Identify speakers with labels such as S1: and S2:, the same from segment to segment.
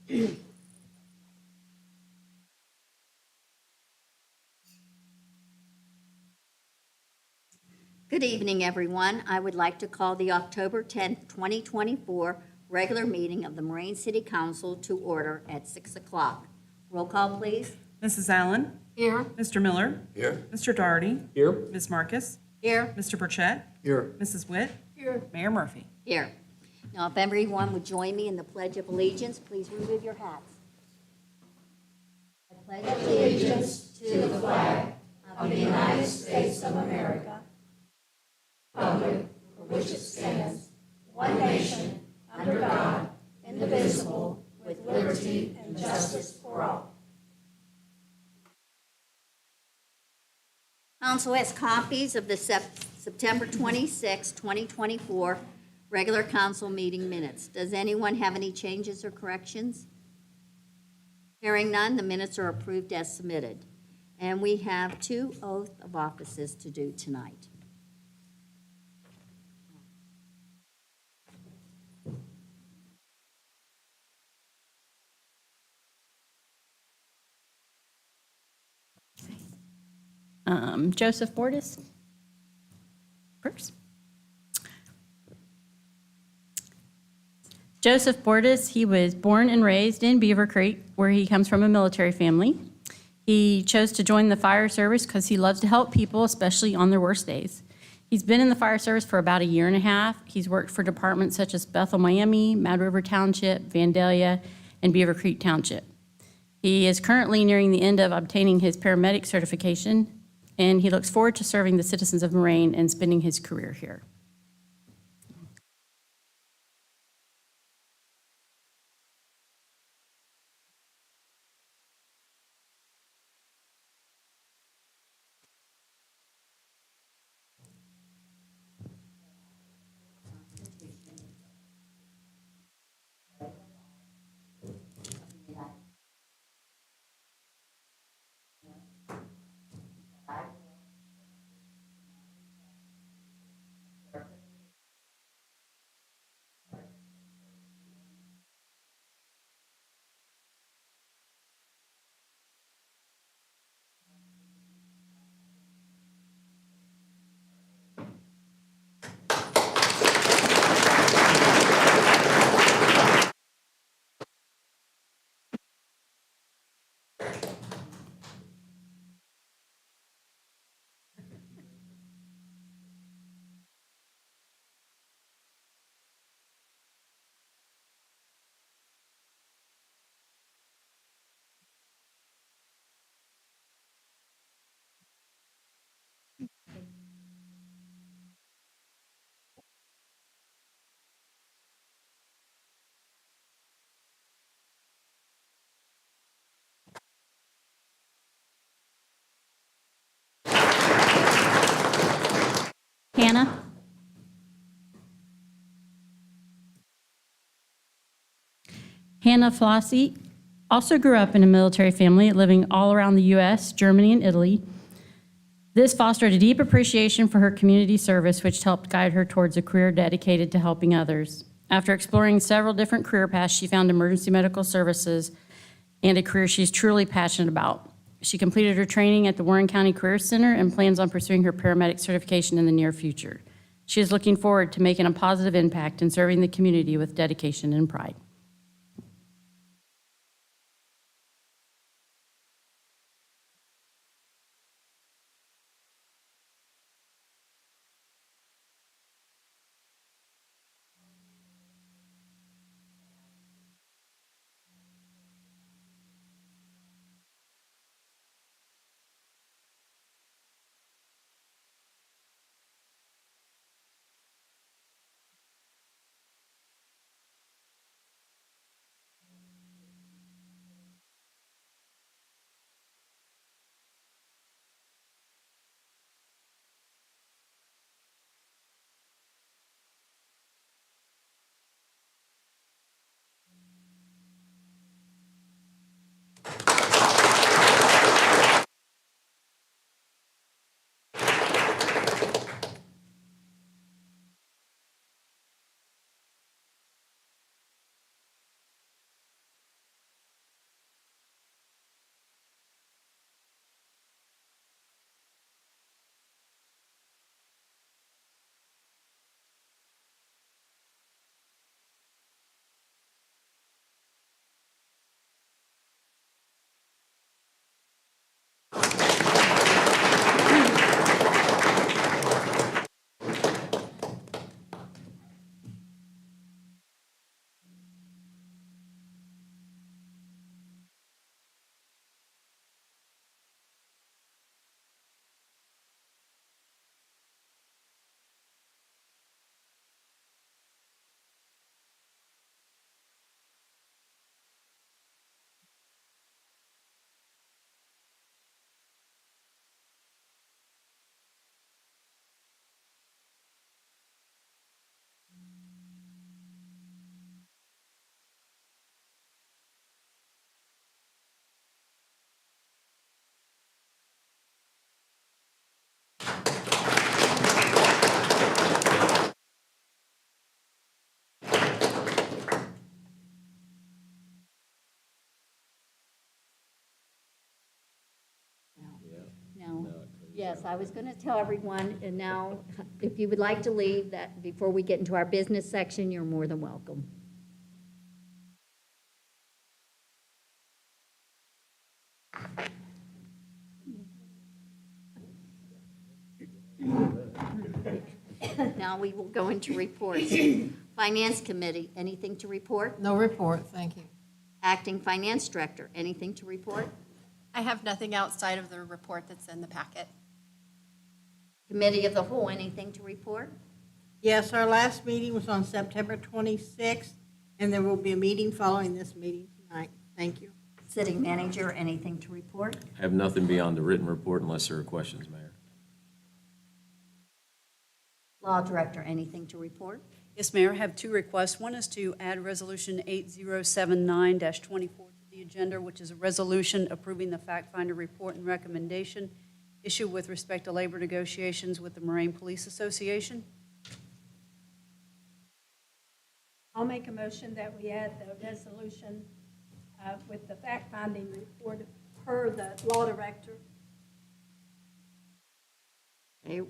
S1: Good evening, everyone. I would like to call the October 10th, 2024 regular meeting of the Moraine City Council to order at 6 o'clock. Roll call, please.
S2: Mrs. Allen?
S1: Here.
S2: Mr. Miller?
S3: Here.
S2: Mr. Doherty?
S3: Here.
S2: Ms. Marcus?
S1: Here.
S2: Mr. Burchett?
S3: Here.
S2: Mrs. Witt?
S1: Here.
S2: Mayor Murphy?
S1: Here. Now, if everyone would join me in the Pledge of Allegiance, please remove your hats. I pledge allegiance to the flag of the United States of America, republic for which it stands, one nation, under God, indivisible, with liberty and justice for all. Council has copies of the September 26, 2024 regular council meeting minutes. Does anyone have any changes or corrections? Hearing none, the minutes are approved as submitted. And we have 2 oaths of offices to do tonight.
S4: Joseph Bordas first. Joseph Bordas, he was born and raised in Beaver Creek, where he comes from a military family. He chose to join the fire service because he loves to help people, especially on their worst days. He's been in the fire service for about 1.5 years. He's worked for departments such as Bethel, Miami, Mad River Township, Vandalia, and Beaver Creek Township. He is currently nearing the end of obtaining his paramedic certification, and he looks forward to serving the citizens of Moraine and spending his career here. Hannah? Hannah Flossie also grew up in a military family, living all around the U.S., Germany, and Italy. This fostered a deep appreciation for her community service, which helped guide her towards a career dedicated to helping others. After exploring several different career paths, she found emergency medical services and a career she's truly passionate about. She completed her training at the Warren County Career Center and plans on pursuing her paramedic certification in the near future. She is looking forward to making a positive impact and serving the community with dedication and pride.
S1: Yes, I was going to tell everyone, and now, if you would like to leave, that before we get into our business section, you're more than welcome. Now we will go into reports. Finance Committee, anything to report?
S2: No report, thank you.
S1: Acting Finance Director, anything to report?
S3: I have nothing outside of the report that's in the packet.
S1: Committee of the Whole, anything to report?
S2: Yes, our last meeting was on September 26th, and there will be a meeting following this meeting tonight. Thank you.
S1: City Manager, anything to report?
S5: I have nothing beyond the written report unless there are questions, Mayor.
S1: Law Director, anything to report?
S6: Yes, Mayor, I have two requests. One is to add Resolution 8079-24 to the agenda, which is a resolution approving the fact finder report and recommendation issued with respect to labor negotiations with the Moraine Police Association.
S7: I'll make a motion that we add the resolution with the fact-finding report per the law director.
S1: Okay, roll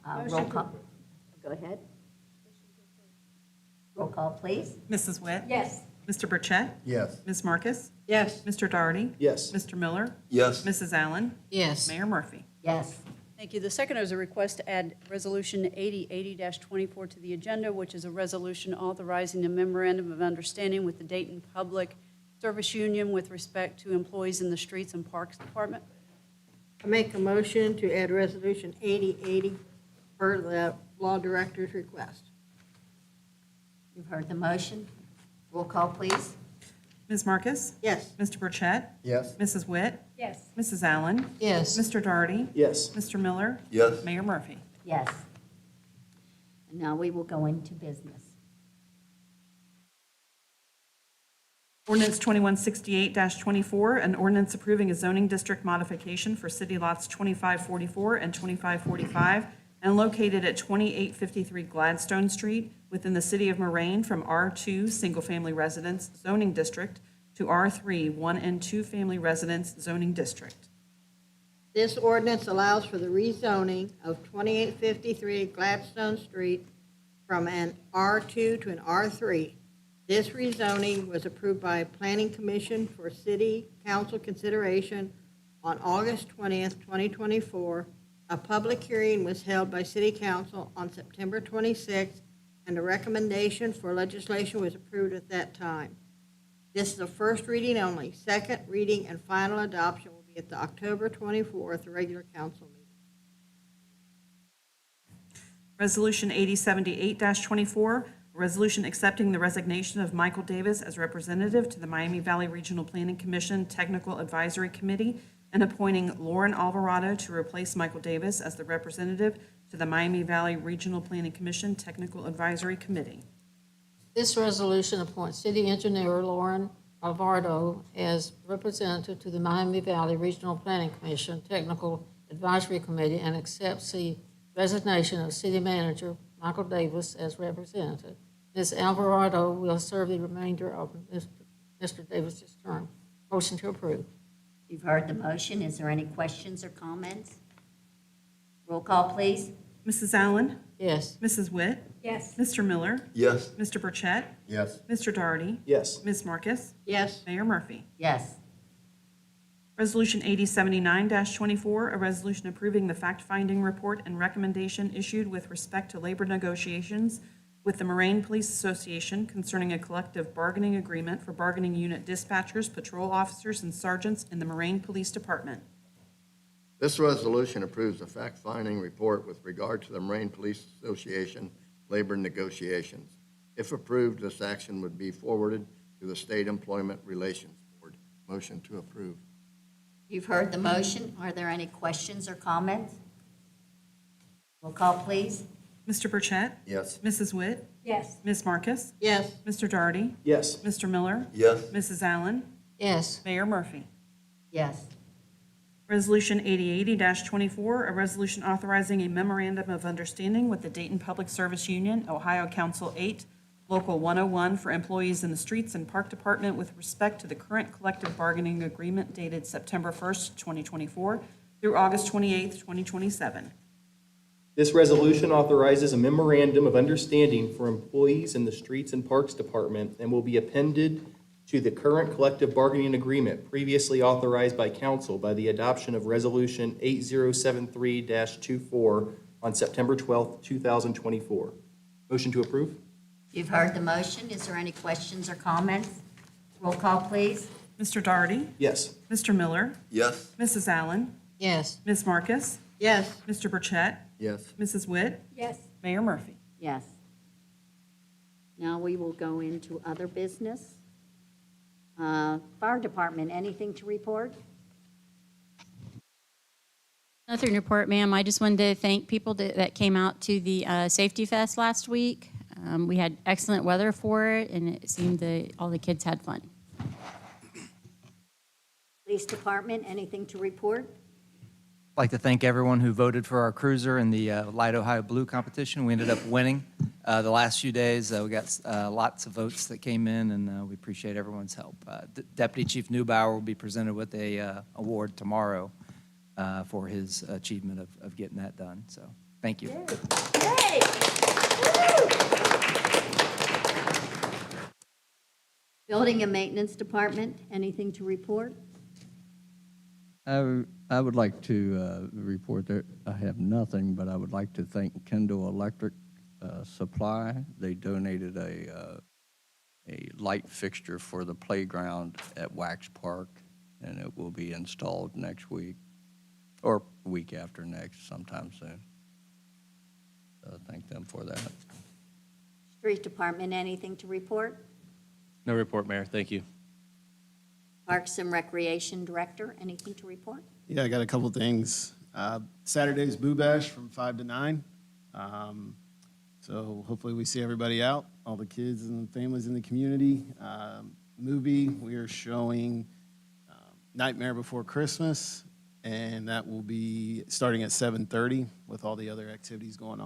S7: Motion to
S1: call.
S7: approve.
S1: Go ahead. Roll call, please.
S8: Mrs. Witt?
S7: Yes.
S8: Mr. Burchett?
S9: Yes.
S8: Ms. Marcus?
S2: Yes.
S8: Mr. Doherty?
S9: Yes.
S8: Mr. Miller?
S9: Yes.
S8: Mrs. Allen?
S2: Yes.
S8: Mayor Murphy?
S1: Yes.
S6: Thank you. The second is a request to add Resolution 8080-24 to the agenda, which is a resolution authorizing a memorandum of understanding with the Dayton Public Service Union with respect to employees in the Streets and Parks Department.
S2: I make a motion to add Resolution 8080 per the law director's request.
S1: You've heard the motion. Roll call, please.
S8: Ms. Marcus?
S2: Yes.
S8: Mr. Burchett?
S9: Yes.
S8: Mrs. Witt?
S7: Yes.
S8: Mrs. Allen?
S2: Yes.
S8: Mr. Doherty?
S9: Yes.
S8: Mr. Miller?
S9: Yes.
S8: Mayor Murphy?
S1: Yes. And now we will go into business.
S8: Ordinance 2168-24, an ordinance approving a zoning district modification for city lots 2544 and 2545 and located at 2853 Gladstone Street within the city of Moraine from R2 Single Family Residence Zoning District to R3 1 and 2 Family Residence Zoning District.
S2: This ordinance allows for the rezoning of 2853 Gladstone Street from an R2 to an R3. This rezoning was approved by Planning Commission for City Council consideration on August 20th, 2024. A public hearing was held by City Council on September 26th, and a recommendation for legislation was approved at that time. This is a first reading only. Second reading and final adoption will be at the October 24th regular council meeting.
S8: Resolution 8078-24, a resolution accepting the resignation of Michael Davis as representative to the Miami Valley Regional Planning Commission Technical Advisory Committee and appointing Lauren Alvarado to replace Michael Davis as the representative to the Miami Valley Regional Planning Commission Technical Advisory Committee.
S10: This resolution appoints City Engineer Lauren Alvarado as representative to the Miami Valley Regional Planning Commission Technical Advisory Committee and accepts the resignation of City Manager Michael Davis as representative. Ms. Alvarado will serve the remainder of Mr. Davis's term. Motion to approve.
S1: You've heard the motion. Is there any questions or comments? Roll call, please.
S8: Mrs. Allen?
S10: Yes.
S8: Mrs. Witt?
S7: Yes.
S8: Mr. Miller?
S9: Yes.
S8: Mr. Burchett?
S9: Yes.
S8: Mr. Doherty?
S9: Yes.
S8: Ms. Marcus?
S2: Yes.
S8: Mayor Murphy?
S1: Yes.
S8: Resolution 8079-24, a resolution approving the fact-finding report and recommendation issued with respect to labor negotiations with the Moraine Police Association concerning a collective bargaining agreement for bargaining unit dispatchers, patrol officers, and sergeants in the Moraine Police Department.
S9: This resolution approves the fact-finding report with regard to the Moraine Police Association labor negotiations. If approved, this action would be forwarded to the State Employment Relations Board. Motion to approve.
S1: You've heard the motion. Are there any questions or comments? Roll call, please.
S8: Mr. Burchett?
S9: Yes.
S8: Mrs. Witt?
S7: Yes.
S8: Ms. Marcus?
S2: Yes.
S8: Mr. Doherty?
S9: Yes.
S8: Mr. Miller?
S9: Yes.
S8: Mrs. Allen?
S10: Yes.
S8: Mayor Murphy?
S1: Yes.
S8: Resolution 8080-24, a resolution authorizing a memorandum of understanding with the Dayton Public Service Union, Ohio Council 8, Local 101 for employees in the Streets and Park Department with respect to the current collective bargaining agreement dated September 1st, 2024, through August 28th, 2027.
S11: This resolution authorizes a memorandum of understanding for employees in the Streets and Parks Department and will be appended to the current collective bargaining agreement previously authorized by council by the adoption of Resolution 8073-24 on September 12th, 2024. Motion to approve?
S1: You've heard the motion. Is there any questions or comments? Roll call, please.
S8: Mr. Daugherty?
S11: Yes.
S8: Mr. Miller?
S9: Yes.
S8: Mrs. Allen?
S10: Yes.
S8: Ms. Marcus?
S2: Yes.
S8: Mr. Burchett?
S9: Yes.
S8: Mrs. Witt?
S7: Yes.
S8: Mayor Murphy?
S1: Yes. Now we will go into other business. Fire Department, anything to report?
S4: Nothing to report, ma'am. I just wanted to thank people that came out to the Safety Fest last week. We had excellent weather for it, and it seemed that all the kids had fun.
S1: Police Department, anything to report?
S12: I'd like to thank everyone who voted for our cruiser in the Light Ohio Blue competition. We ended up winning the last few days. We got lots of votes that came in, and we appreciate everyone's help. Deputy Chief Neubauer will be presented with a award tomorrow for his achievement of getting that done. So, thank you.
S1: Yay! Building and Maintenance Department, anything to report?
S13: I would like to report that I have nothing, but I would like to thank Kendall Electric Supply. They donated a light fixture for the playground at Wax Park, and it will be installed next week, or week after next, sometime soon. So thank them for that.
S1: Street Department, anything to report?
S5: No report, Mayor. Thank you.
S1: Parks and Recreation Director, anything to report?
S14: Yeah, I got a couple things. Saturday's Boo Bash from 5 to 9. So hopefully we see everybody out, all the kids and families in the community. Movie, we are showing Nightmare Before Christmas, and that will be starting at 7:30 with all the other activities going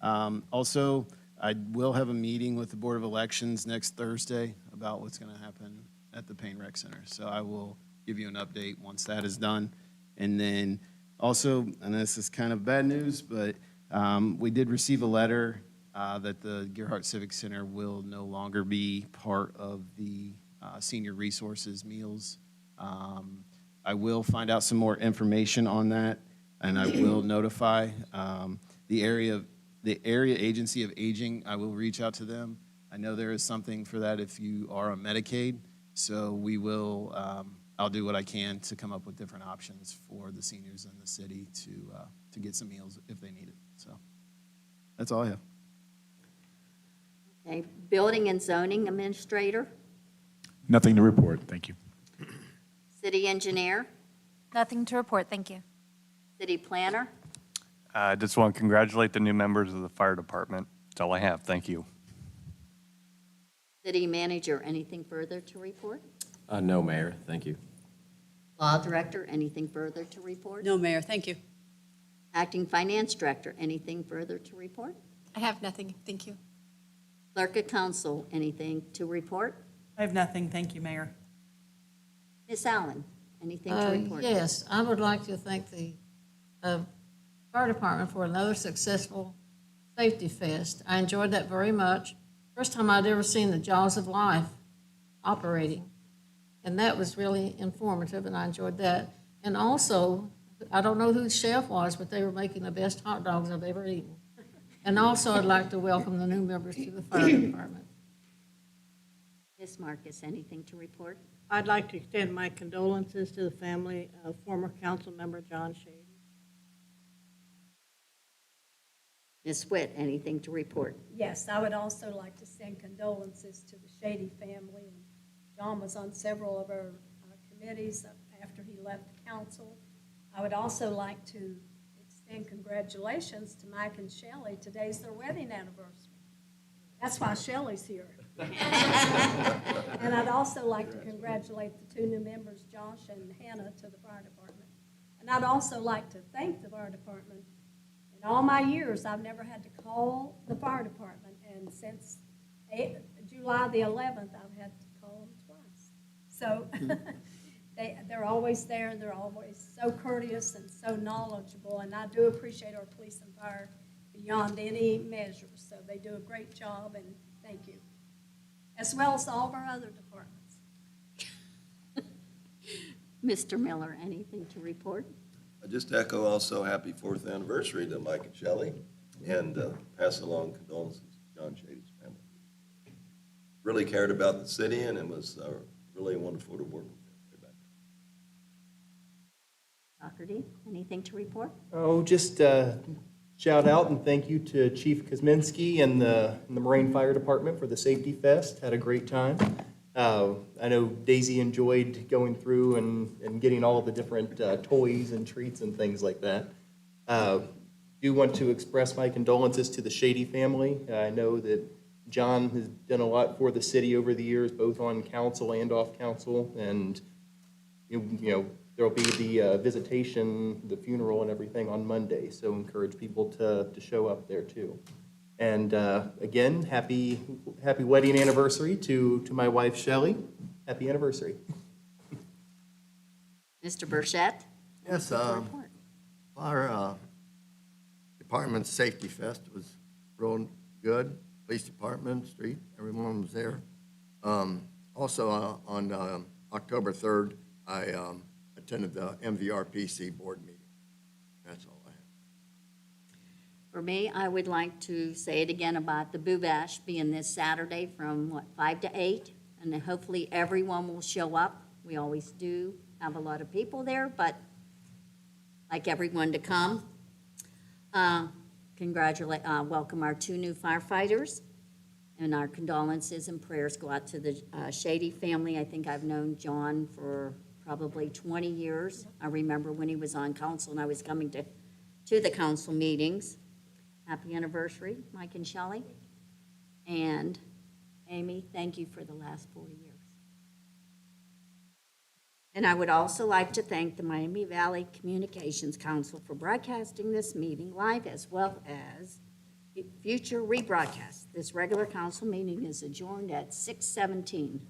S14: on. Also, I will have a meeting with the Board of Elections next Thursday about what's going to happen at the Payne Rec Center. So I will give you an update once that is done. And then also, and this is kind of bad news, but we did receive a letter that the Gerhardt Civic Center will no longer be part of the senior resources meals. I will find out some more information on that, and I will notify the area agency of aging. I will reach out to them. I know there is something for that if you are on Medicaid. So we will, I'll do what I can to come up with different options for the seniors in the city to get some meals if they need it. So that's all I have.
S1: Okay, Building and Zoning Administrator,
S15: Nothing to report. Thank you.
S1: City Engineer,
S16: Nothing to report, thank you.
S1: City Planner,
S17: I just want to congratulate the new members of the fire department. That's all I have. Thank you.
S1: City Manager, anything further to report?
S5: No, Mayor. Thank you.
S1: Law Director, anything further to report?
S6: No, Mayor, thank you.
S1: Acting Finance Director, anything further to report?
S3: I have nothing, thank you.
S1: Clerk of Council, anything to report?
S8: I have nothing. Thank you, Mayor.
S1: Ms. Allen, anything to report?
S10: Yes, I would like to thank the fire department for another successful safety fest. I enjoyed that very much. First time I'd ever seen the Jaws of Life operating, and that was really informative, and I enjoyed that. And also, I don't know who the chef was, but they were making the best hot dogs I've ever eaten. And also, I'd like to welcome the new members to the fire department.
S1: Ms. Marcus, anything to report?
S2: I'd like to extend my condolences to the family of former council member John Shady.
S1: Ms. Witt, anything to report?
S7: Yes, I would also like to send condolences to the Shady family. And John was on several of our committees after he left council. I would also like to extend congratulations to Mike and Shelley. Today's their wedding anniversary. That's why Shelley's here. And I'd also like to congratulate the two new members, Josh and Hannah, to the fire department. And I'd also like to thank the fire department. In all my years, I've never had to call the fire department, and since July the 11th, I've had to call them twice. So they're always there, and they're always so courteous and so knowledgeable, and I do appreciate our police and fire beyond any measure. So they do a great job, and thank you. As well as all of our other departments.
S1: Mr. Miller, anything to report?
S18: I just echo also happy 4th anniversary to Mike and Shelley, and pass along condolences to John Shady's family. Really cared about the city, and it was really wonderful to work with them.
S1: Doherty, anything to report?
S11: Oh, just shout out and thank you to Chief Kosminski and the Moraine Fire Department for the Safety Fest. Had a great time. I know Daisy enjoyed going through and getting all the different toys and treats and things like that. Do want to express my condolences to the Shady family. I know that John has done a lot for the city over the years, both on council and off council, and you know there will be the visitation, the funeral, and everything on Monday. So encourage people to show up there too. And again, happy wedding anniversary to my wife Shelley. Happy anniversary.
S1: Mr. Burchett?
S9: Yes,
S1: anything to report?
S9: our department's safety fest was real good. Police department, street, everyone was there. Also, on October 3rd, I attended the MVRPC board meeting. That's all I have.
S1: For me, I would like to say it again about the Boo Bash being this Saturday from, 5 to 8? And then hopefully everyone will show up. We always do have a lot of people there, but like everyone to come. Welcome our 2 new firefighters, and our condolences and prayers go out to the Shady family. I think I've known John for probably 20 years. I remember when he was on council and I was coming to the council meetings. Happy anniversary, Mike and Shelley. And Amy, thank you for the last 4 years. And I would also like to thank the Miami Valley Communications Council for broadcasting this meeting live as well as future rebroadcasts. This regular council meeting is adjourned at 6:17.